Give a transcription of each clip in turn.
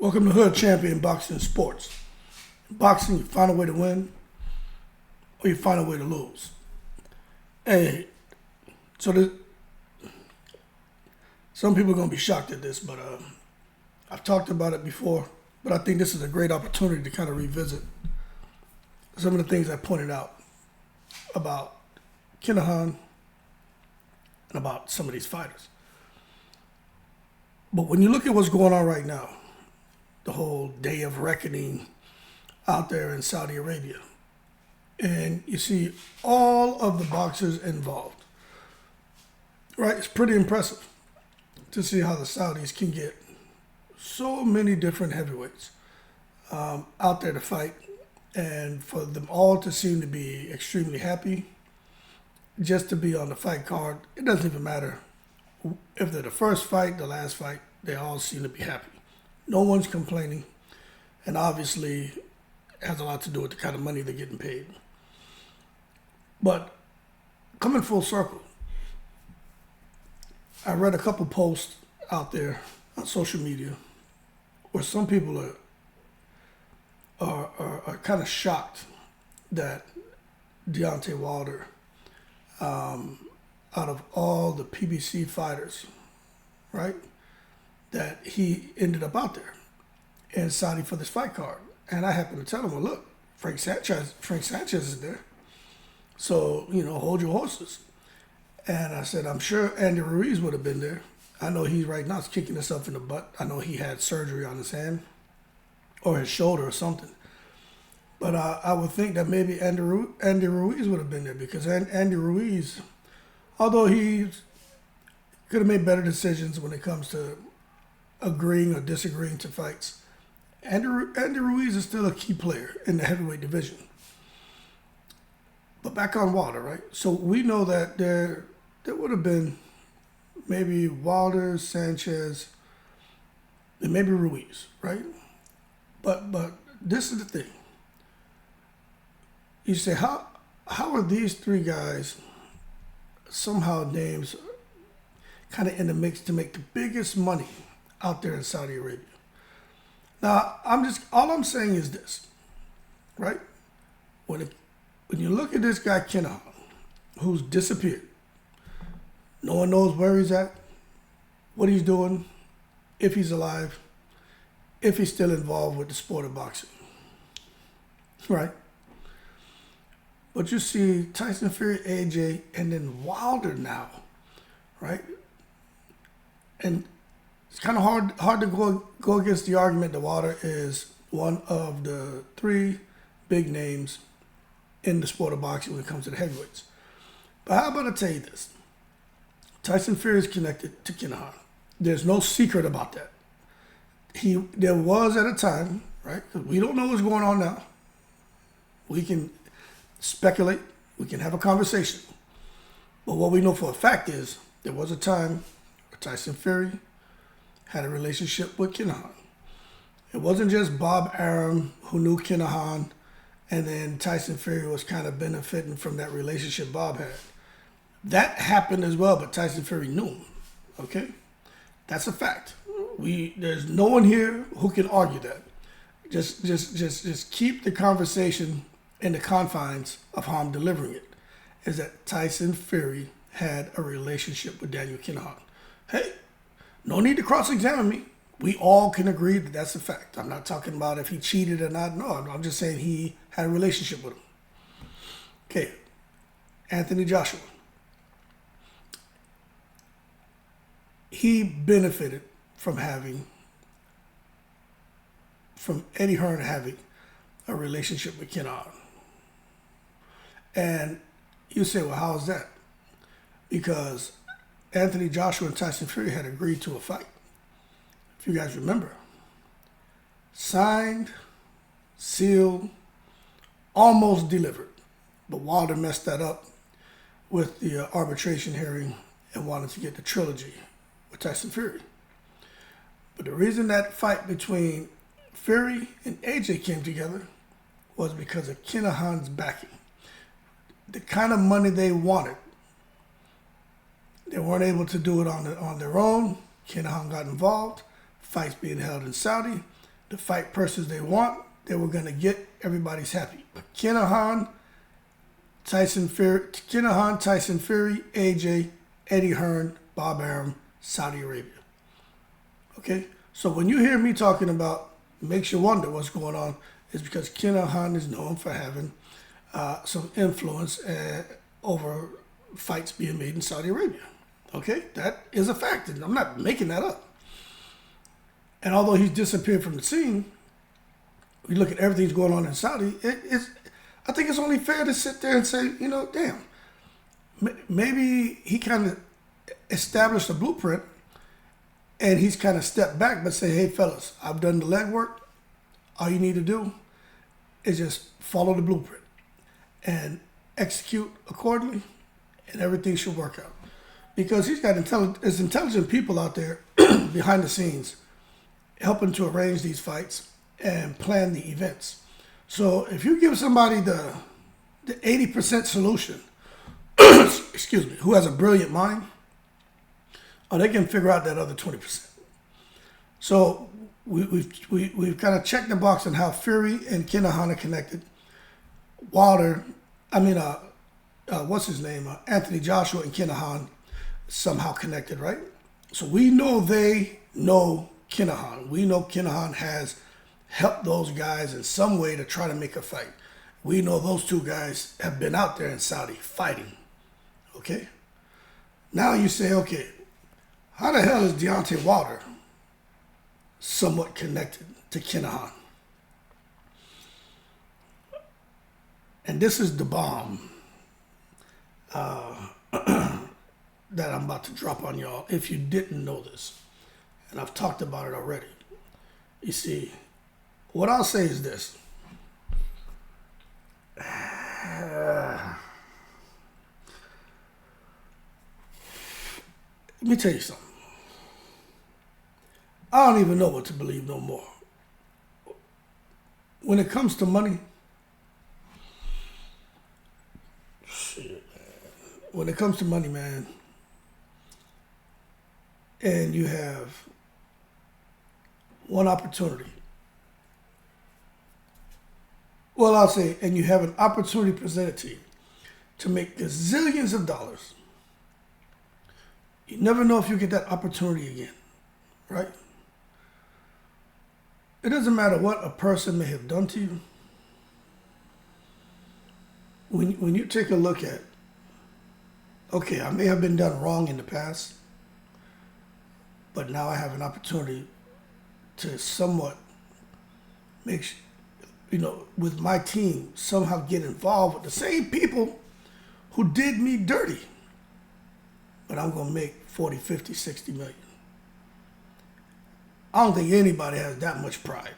Welcome to HoodChampionBoxing Sports. In boxing, you find a way to win or you find a way to lose. Hey, some people are going to be shocked at this, but I've talked about it before, but I think this is a great opportunity to kind of revisit some of the things I pointed out about Kinahan and about some of these fighters. But when you look at what's going on right now, the whole day of reckoning out there in Saudi Arabia, and you see all of the boxers involved, right? It's pretty impressive to see how the Saudis can get so many different heavyweights out there to fight, and for them all to seem to be extremely happy just to be on the fight card. It doesn't even matter if they're the first fight, the last fight, they all seem to be happy. No one's complaining, and obviously it has a lot to do with the kind of money they're getting paid. But coming full circle, I read a couple posts out there on social media where some people are kind of shocked that Deontay Wilder, out of all the PBC fighters, right, that he ended up out there in Saudi for this fight card. And I happened to tell him, well, look, Frank Sanchez is there. So, hold your horses. And I said, I'm sure Andy Ruiz would have been there. I know he right now is kicking himself in the butt. I know he had surgery on his hand or his shoulder or something. But I would think that maybe Andy Ruiz would have been there, because Andy Ruiz, although he could have made better decisions when it comes to agreeing or disagreeing to fights, Andy Ruiz is still a key player in the heavyweight division. But back on Wilder, right? So we know that there would have been maybe Wilder, Sanchez, and maybe Ruiz, right? But this is the thing. You say, how are these three guys somehow names kind of in the mix to make the biggest money out there in Saudi Arabia? Now, all I'm saying is this, right? When you look at this guy Kinahan, who's disappeared, no one knows where he's at, what he's doing, if he's alive, if he's still involved with the sport of boxing, right? But you see Tyson Fury, AJ, and then Wilder now, right? And it's kind of hard to go against the argument that Wilder is one of the three big names in the sport of boxing when it comes to the heavyweights. But how about I tell you this? Tyson Fury is connected to Kinahan. There's no secret about that. There was at a time, right? Because we don't know what's going on now. We can speculate. We can have a conversation. But what we know for a fact is there was a time where Tyson Fury had a relationship with Kinahan. It wasn't just Bob Arum who knew Kinahan, and then Tyson Fury was kind of benefiting from that relationship Bob had. That happened as well, but Tyson Fury knew him. Okay? That's a fact. There's no one here who can argue that. Just keep the conversation in the confines of how I'm delivering it. Is that Tyson Fury had a relationship with Daniel Kinahan. Hey, no need to cross-examine me. We all can agree that that's a fact. I'm not talking about if he cheated or not. No, I'm just saying he had a relationship with him. Okay, Anthony Joshua. He benefited from Eddie Hearn having a relationship with Kinahan. And you say, well, how is that? Because Anthony Joshua and Tyson Fury had agreed to a fight. If you guys remember. Signed, sealed, almost delivered. But Wilder messed that up with the arbitration hearing and wanted to get the trilogy with Tyson Fury. But the reason that fight between Fury and AJ came together was because of Kinahan's backing. The kind of money they wanted, they weren't able to do it on their own. Kinahan got involved. Fights being held in Saudi. the fight persons they want. They were going to get. Everybody's happy. But Kinahan, Tyson Fury, AJ, Eddie Hearn, Bob Arum, Saudi Arabia. Okay? So when you hear me talking about, makes you wonder what's going on, is because Kinahan is known for having some influence over fights being made in Saudi Arabia. Okay? That is a fact. And I'm not making that up. And although he's disappeared from the scene, we look at everything that's going on in Saudi, I think it's only fair to sit there and say, damn, maybe he kind of established a blueprint and he's kind of stepped back but say, hey, fellas, I've done the legwork. All you need to do is just follow the blueprint and execute accordingly, and everything should work out. Because he's got intelligent people out there behind the scenes helping to arrange these fights and plan the events. So if you give somebody the 80% solution, excuse me, who has a brilliant mind, they can figure out that other 20%. So we've kind of checked the box on how Fury and Kinahan are connected. What's his name? Anthony Joshua and Kinahan somehow connected, right? So we know they know Kinahan. We know Kinahan has helped those guys in some way to try to make a fight. We know those two guys have been out there in Saudi fighting. Okay? Now you say, okay, how the hell is Deontay Wilder somewhat connected to Kinahan? And this is the bomb that I'm about to drop on y'all if you didn't know this. And I've talked about it already. You see, what I'll say is this. Let me tell you something. I don't even know what to believe no more. When it comes to money, when it comes to money, man, and you have one opportunity. Well, I'll say, and you have an opportunity presented to you to make gazillions of dollars. You never know if you get that opportunity again, right? It doesn't matter what a person may have done to you. When you take a look at, okay, I may have been done wrong in the past, but now I have an opportunity to somewhat make, with my team, somehow get involved with the same people who did me dirty. But I'm going to make 40, 50, 60 million. I don't think anybody has that much pride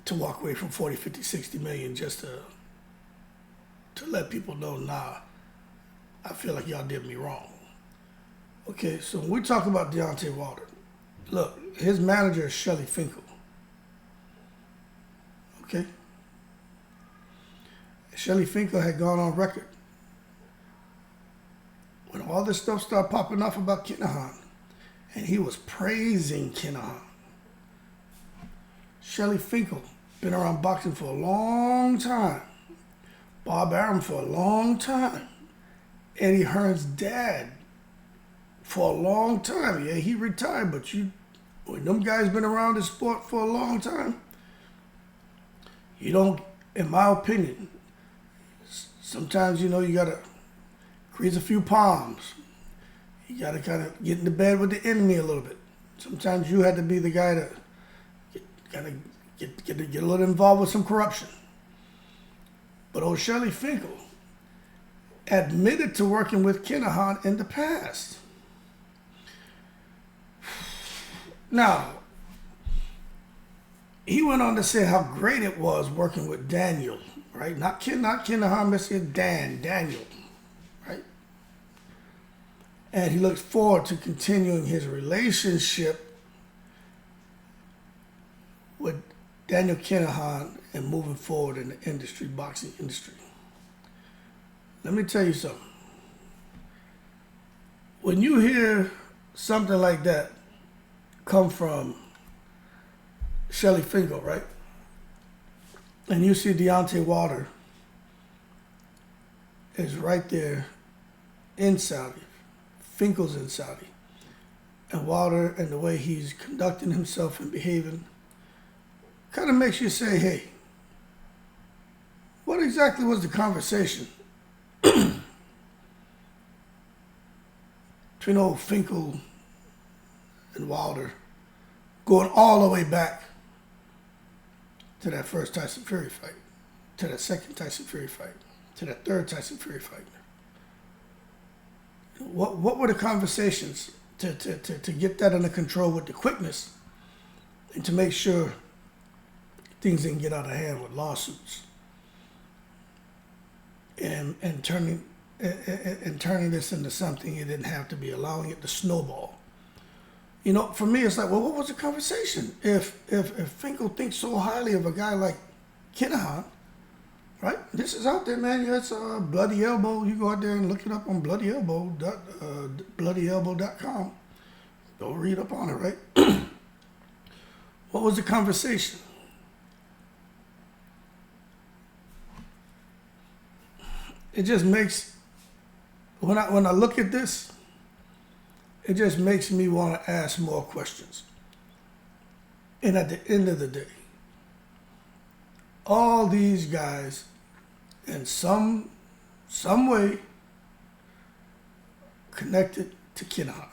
to walk away from 40, 50, 60 million just to let people know, nah, I feel like y'all did me wrong. Okay, so when we talk about Deontay Wilder, look, his manager is Shelly Finkel. Okay? Shelly Finkel had gone on record when all this stuff started popping off about Kinahan, and he was praising Kinahan. Shelly Finkel been around boxing for a long time. Bob Arum for a long time. Eddie Hearn's dad for a long time. Yeah, he retired, but when them guys been around the sport for a long time, you don't, in my opinion, sometimes, you gotta grease a few palms. You gotta kind of get into bed with the enemy a little bit. Sometimes you had to be the guy to get a little involved with some corruption. But old Shelly Finkel admitted to working with Kinahan in the past. Now, he went on to say how great it was working with Daniel, right? Not Kinahan, Mr. Daniel, right? And he looks forward to continuing his relationship with Daniel Kinahan and moving forward in the boxing industry. Let me tell you something. When you hear something like that come from Shelly Finkel, right? And you see Deontay Wilder is right there in Saudi. Finkel's in Saudi. And Wilder and the way he's conducting himself and behaving kind of makes you say, hey, what exactly was the conversation between old Finkel and Wilder going all the way back to that first Tyson Fury fight, to that second Tyson Fury fight, to that third Tyson Fury fight? What were the conversations to get that under control with the quickness and to make sure things didn't get out of hand with lawsuits and turning this into something it didn't have to be, allowing it to snowball? You know, for me, it's like, well, what was the conversation? If Finkel thinks so highly of a guy like Kinahan, right? This is out there, man. It's Bloody Elbow. You go out there and look it up on bloodyelbow.com. Go read up on it, right? What was the conversation? It just makes, when I look at this, it just makes me want to ask more questions. And at the end of the day, all these guys, in some way, connected to Kinahan,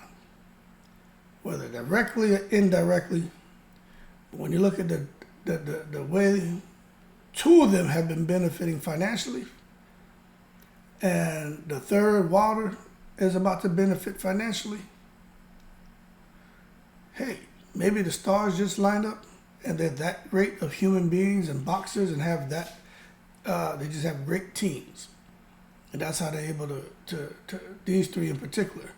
whether directly or indirectly. But when you look at the way two of them have been benefiting financially, and the third, Wilder, is about to benefit financially, hey, maybe the stars just lined up and they're that great of human beings and boxers and have that, they just have great teams. And that's how they're able to these three in particular,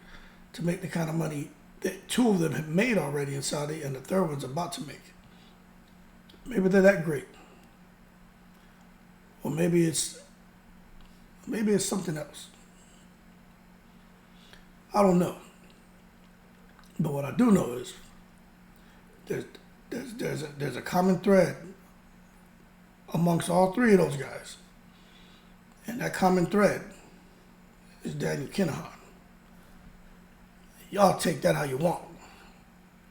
to make the kind of money that two of them have made already in Saudi and the third one's about to make. Maybe they're that great. Or maybe it's something else. I don't know. But what I do know is there's a common thread amongst all three of those guys. And that common thread is Daniel Kinahan. Y'all take that how you want.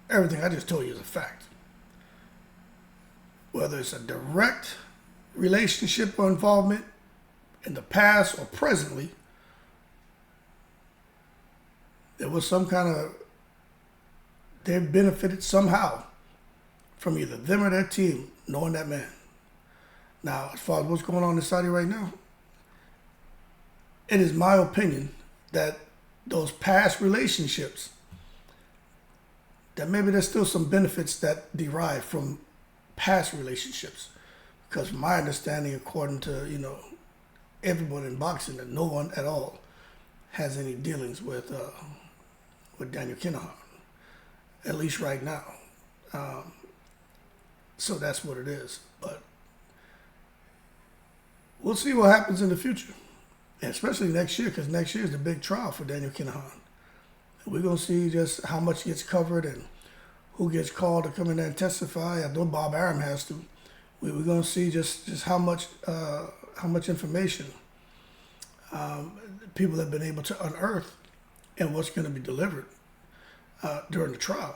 Everything I just told you is a fact. Whether it's a direct relationship or involvement in the past or presently, there was some kind of, they benefited somehow from either them or their team knowing that man. Now, as far as what's going on in Saudi right now, it is my opinion that those past relationships, that maybe there's still some benefits that derive from past relationships. Because my understanding, according to, everyone in boxing, that no one at all has any dealings with Daniel Kinahan, at least right now. So that's what it is. But we'll see what happens in the future, and especially next year, because next year is the big trial for Daniel Kinahan. We're going to see just how much gets covered and who gets called to come in there and testify. I know Bob Arum has to. We're going to see just how much information people have been able to unearth and what's going to be delivered during the trial.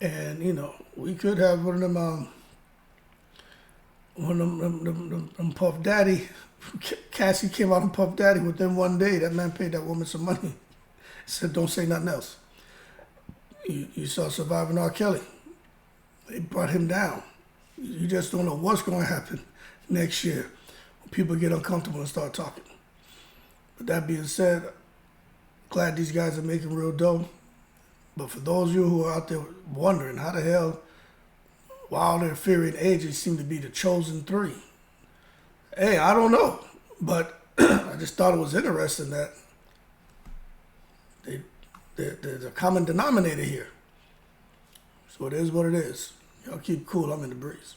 And, we could have one of them Puff Daddy. Cassie came out on Puff Daddy within one day. That man paid that woman some money. Said, don't say nothing else. You saw Surviving R. Kelly. They brought him down. You just don't know what's going to happen next year when people get uncomfortable and start talking. But that being said, glad these guys are making real dough. But for those of you who are out there wondering how the hell Wilder, Fury, and AJ seem to be the chosen three, hey, I don't know. But I just thought it was interesting that there's a common denominator here. So it is what it is. Y'all keep cool. I'm in the breeze.